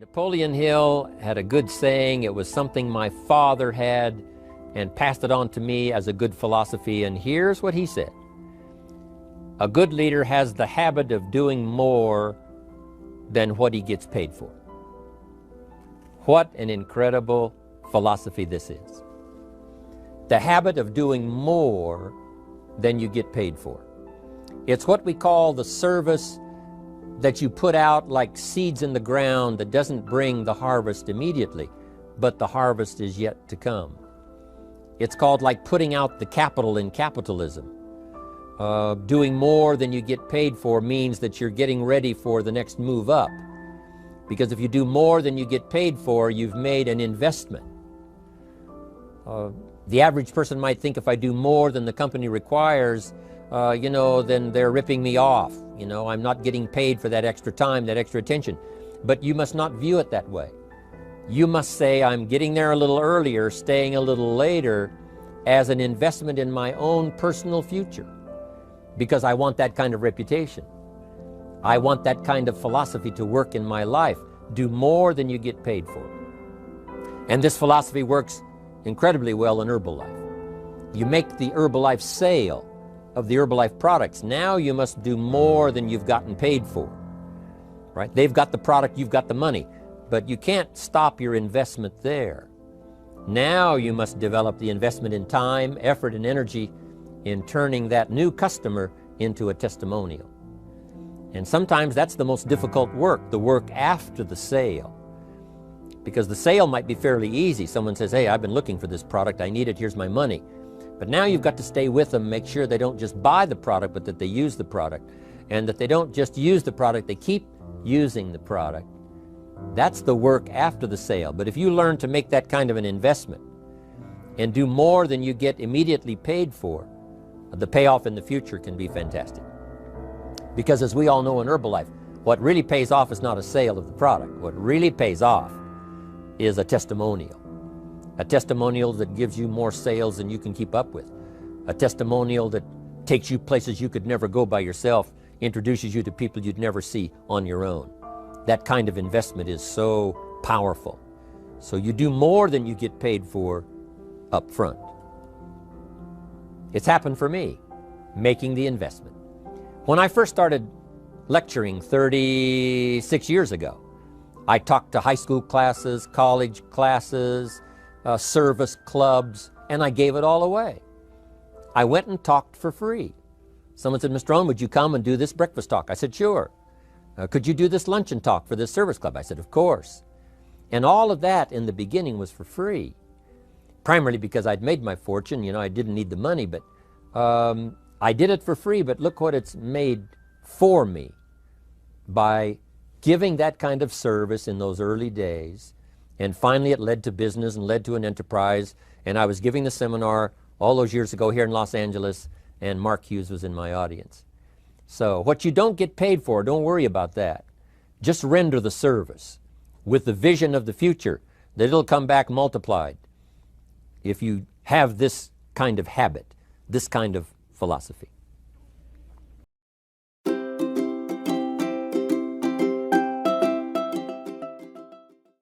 Napoleon Hill had a good saying. It was something my father had and passed it on to me as a good philosophy. And here's what he said. A good leader has the habit of doing more than what he gets paid for. What an incredible philosophy this is. The habit of doing more than you get paid for. It's what we call the service that you put out like seeds in the ground that doesn't bring the harvest immediately, but the harvest is yet to come. It's called like putting out the capital in capitalism. Doing more than you get paid for means that you're getting ready for the next move up. Because if you do more than you get paid for, you've made an investment. The average person might think if I do more than the company requires, then they're ripping me off. I'm not getting paid for that extra time, that extra attention. But you must not view it that way. You must say, I'm getting there a little earlier, staying a little later, as an investment in my own personal future. Because I want that kind of reputation. I want that kind of philosophy to work in my life. Do more than you get paid for. And this philosophy works incredibly well in Herbalife. You make the Herbalife sale of the Herbalife products. Now you must do more than you've gotten paid for. Right? They've got the product, you've got the money. But you can't stop your investment there. Now you must develop the investment in time, effort, and energy in turning that new customer into a testimonial. And sometimes that's the most difficult work, the work after the sale. Because the sale might be fairly easy. Someone says, hey, I've been looking for this product, I need it, here's my money. But now you've got to stay with them, make sure they don't just buy the product, but that they use the product. And that they don't just use the product, they keep using the product. That's the work after the sale. But if you learn to make that kind of an investment and do more than you get immediately paid for, the payoff in the future can be fantastic. Because as we all know in Herbalife, what really pays off is not a sale of the product. What really pays off is a testimonial. A testimonial that gives you more sales than you can keep up with. A testimonial that takes you places you could never go by yourself, introduces you to people you'd never see on your own. That kind of investment is so powerful. So you do more than you get paid for up front. It's happened for me, making the investment. When I first started lecturing 36 years ago, I talked to high school classes, college classes, service clubs, and I gave it all away. I went and talked for free. Someone said, Mr. Rohn, would you come and do this breakfast talk? I said, sure. Could you do this luncheon talk for this service club? I said, of course. And all of that in the beginning was for free. Primarily because I'd made my fortune, I didn't need the money, but I did it for free, but look what it's made for me by giving that kind of service in those early days. And finally it led to business and led to an enterprise. And I was giving the seminar all those years ago here in Los Angeles, and Mark Hughes was in my audience. So what you don't get paid for, don't worry about that. Just render the service with the vision of the future that it'll come back multiplied if you have this kind of habit, this kind of philosophy.